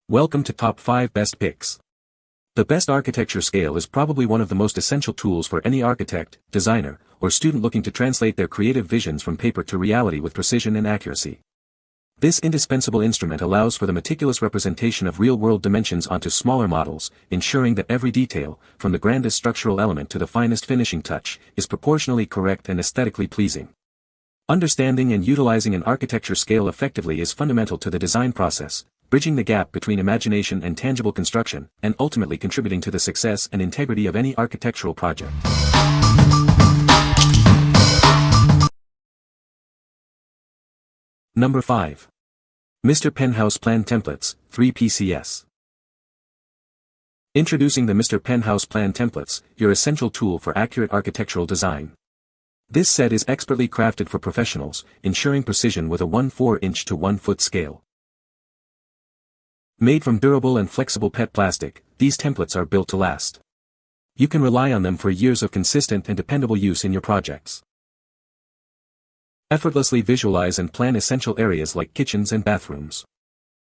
Welcome to Top 5 Best Picks. The best architecture scale is probably one of the most essential tools for any architect, designer, or student looking to translate their creative visions from paper to reality with precision and accuracy. This indispensable instrument allows for the meticulous representation of real-world dimensions onto smaller models, ensuring that every detail, from the grandest structural element to the finest finishing touch, is proportionally correct and aesthetically pleasing. Understanding and utilizing an architecture scale effectively is fundamental to the design process, bridging the gap between imagination and tangible construction, and ultimately contributing to the success and integrity of any architectural project. Number 5. Mr. Penthouse Plan Templates, 3PCS. Introducing the Mr. Penthouse Plan Templates, your essential tool for accurate architectural design. This set is expertly crafted for professionals, ensuring precision with a 1/4 inch to 1 foot scale. Made from durable and flexible PET plastic, these templates are built to last. You can rely on them for years of consistent and dependable use in your projects. Effortlessly visualize and plan essential areas like kitchens and bathrooms.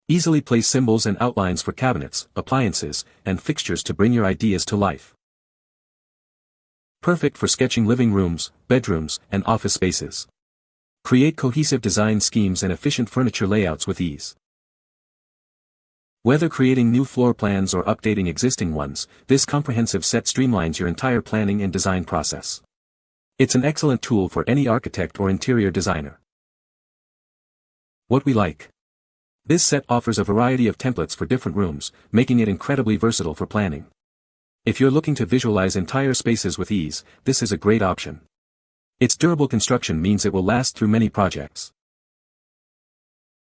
Easily place symbols and outlines for cabinets, appliances, and fixtures to bring your ideas to life. Perfect for sketching living rooms, bedrooms, and office spaces. Create cohesive design schemes and efficient furniture layouts with ease. Whether creating new floor plans or updating existing ones, this comprehensive set streamlines your entire planning and design process. It's an excellent tool for any architect or interior designer. What we like. This set offers a variety of templates for different rooms, making it incredibly versatile for planning. If you're looking to visualize entire spaces with ease, this is a great option. Its durable construction means it will last through many projects.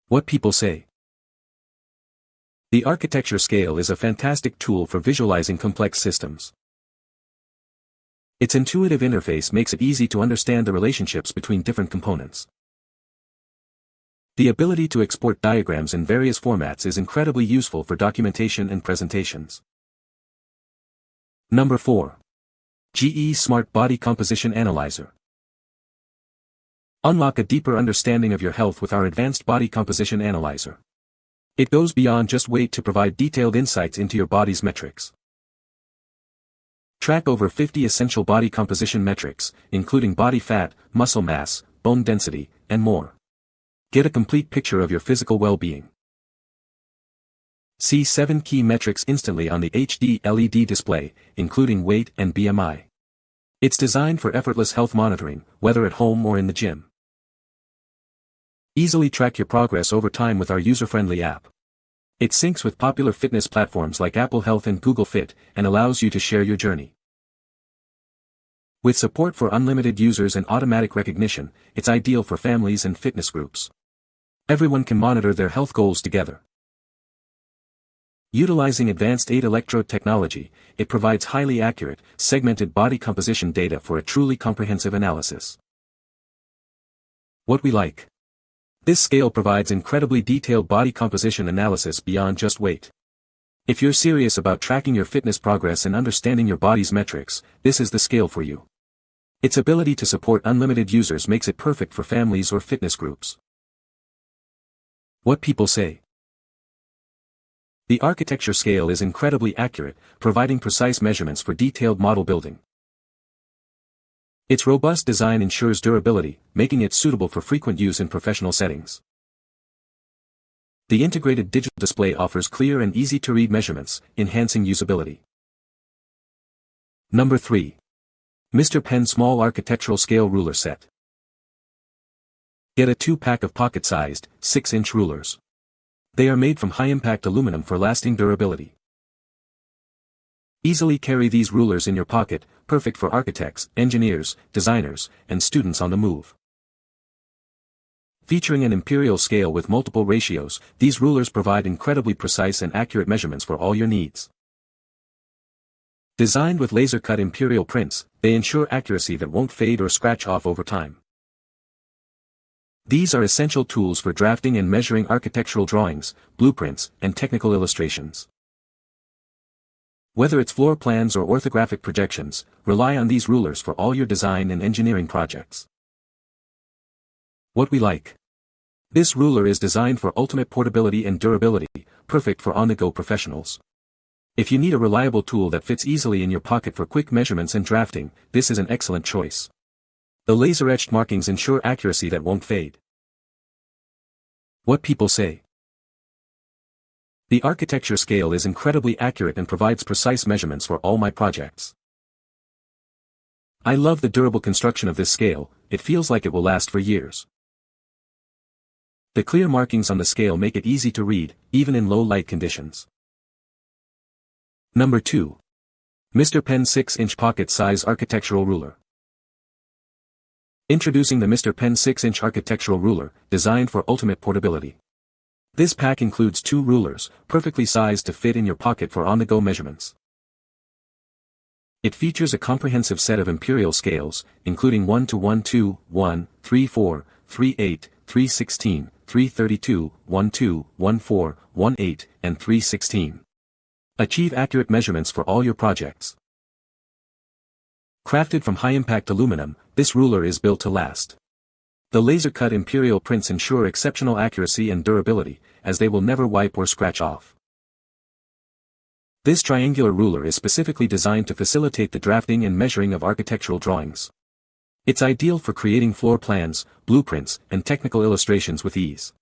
What people say. The architecture scale is a fantastic tool for visualizing complex systems. Its intuitive interface makes it easy to understand the relationships between different components. The ability to export diagrams in various formats is incredibly useful for documentation and presentations. Number 4. GE Smart Body Composition Analyzer. Unlock a deeper understanding of your health with our advanced body composition analyzer. It goes beyond just weight to provide detailed insights into your body's metrics. Track over 50 essential body composition metrics, including body fat, muscle mass, bone density, and more. Get a complete picture of your physical well-being. See 7 key metrics instantly on the HD LED display, including weight and BMI. It's designed for effortless health monitoring, whether at home or in the gym. Easily track your progress over time with our user-friendly app. It syncs with popular fitness platforms like Apple Health and Google Fit, and allows you to share your journey. With support for unlimited users and automatic recognition, it's ideal for families and fitness groups. Everyone can monitor their health goals together. Utilizing advanced 8-electrode technology, it provides highly accurate, segmented body composition data for a truly comprehensive analysis. What we like. This scale provides incredibly detailed body composition analysis beyond just weight. If you're serious about tracking your fitness progress and understanding your body's metrics, this is the scale for you. Its ability to support unlimited users makes it perfect for families or fitness groups. What people say. The architecture scale is incredibly accurate, providing precise measurements for detailed model building. Its robust design ensures durability, making it suitable for frequent use in professional settings. The integrated digital display offers clear and easy-to-read measurements, enhancing usability. Number 3. Mr. Pen Small Architectural Scale Ruler Set. Get a 2-pack of pocket-sized, 6-inch rulers. They are made from high-impact aluminum for lasting durability. Easily carry these rulers in your pocket, perfect for architects, engineers, designers, and students on the move. Featuring an imperial scale with multiple ratios, these rulers provide incredibly precise and accurate measurements for all your needs. Designed with laser-cut imperial prints, they ensure accuracy that won't fade or scratch off over time. These are essential tools for drafting and measuring architectural drawings, blueprints, and technical illustrations. Whether it's floor plans or orthographic projections, rely on these rulers for all your design and engineering projects. What we like. This ruler is designed for ultimate portability and durability, perfect for on-the-go professionals. If you need a reliable tool that fits easily in your pocket for quick measurements and drafting, this is an excellent choice. The laser-etched markings ensure accuracy that won't fade. What people say. The architecture scale is incredibly accurate and provides precise measurements for all my projects. I love the durable construction of this scale, it feels like it will last for years. The clear markings on the scale make it easy to read, even in low light conditions. Number 2. Mr. Pen 6-inch pocket-size architectural ruler. Introducing the Mr. Pen 6-inch architectural ruler, designed for ultimate portability. This pack includes 2 rulers, perfectly sized to fit in your pocket for on-the-go measurements. It features a comprehensive set of imperial scales, including 1 to 1 2, 1, 3 4, 3 8, 3 16, 3 32, 1 2, 1 4, 1 8, and 3 16. Achieve accurate measurements for all your projects. Crafted from high-impact aluminum, this ruler is built to last. The laser-cut imperial prints ensure exceptional accuracy and durability, as they will never wipe or scratch off. This triangular ruler is specifically designed to facilitate the drafting and measuring of architectural drawings. It's ideal for creating floor plans, blueprints, and technical illustrations with ease.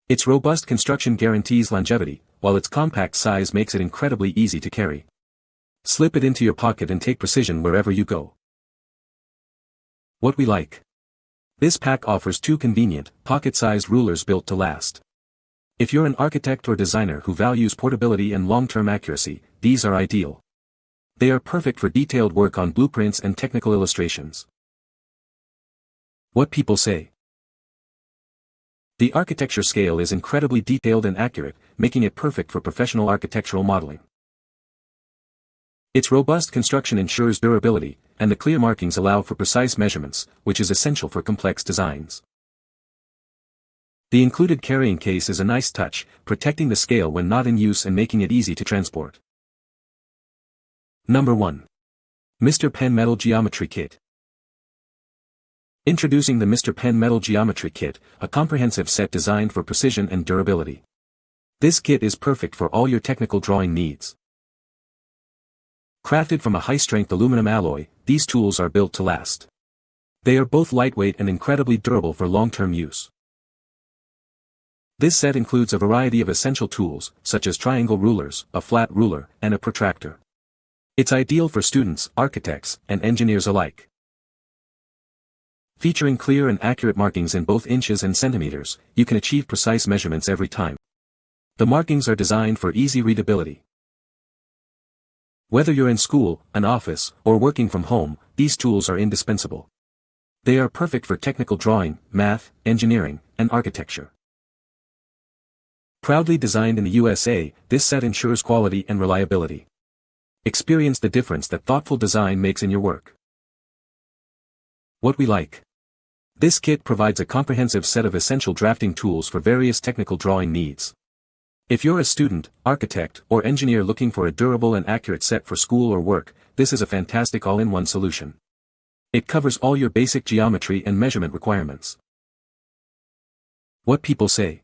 Its robust construction guarantees longevity, while its compact size makes it incredibly easy to carry. Slip it into your pocket and take precision wherever you go. What we like. This pack offers 2 convenient, pocket-sized rulers built to last. If you're an architect or designer who values portability and long-term accuracy, these are ideal. They are perfect for detailed work on blueprints and technical illustrations. What people say. The architecture scale is incredibly detailed and accurate, making it perfect for professional architectural modeling. Its robust construction ensures durability, and the clear markings allow for precise measurements, which is essential for complex designs. The included carrying case is a nice touch, protecting the scale when not in use and making it easy to transport. Number 1. Mr. Pen Metal Geometry Kit. Introducing the Mr. Pen Metal Geometry Kit, a comprehensive set designed for precision and durability. This kit is perfect for all your technical drawing needs. Crafted from a high-strength aluminum alloy, these tools are built to last. They are both lightweight and incredibly durable for long-term use. This set includes a variety of essential tools, such as triangle rulers, a flat ruler, and a protractor. It's ideal for students, architects, and engineers alike. Featuring clear and accurate markings in both inches and centimeters, you can achieve precise measurements every time. The markings are designed for easy readability. Whether you're in school, an office, or working from home, these tools are indispensable. They are perfect for technical drawing, math, engineering, and architecture. Proudly designed in the USA, this set ensures quality and reliability. Experience the difference that thoughtful design makes in your work. What we like. This kit provides a comprehensive set of essential drafting tools for various technical drawing needs. If you're a student, architect, or engineer looking for a durable and accurate set for school or work, this is a fantastic all-in-one solution. It covers all your basic geometry and measurement requirements. What people say.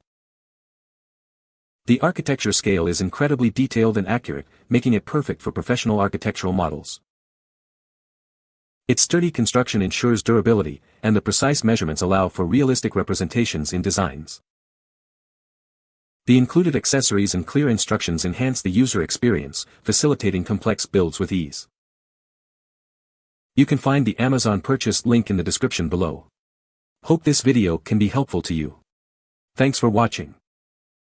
The architecture scale is incredibly detailed and accurate, making it perfect for professional architectural models. Its sturdy construction ensures durability, and the precise measurements allow for realistic representations in designs. The included accessories and clear instructions enhance the user experience, facilitating complex builds with ease. You can find the Amazon purchase link in the description below. Hope this video can be helpful to you. Thanks for watching.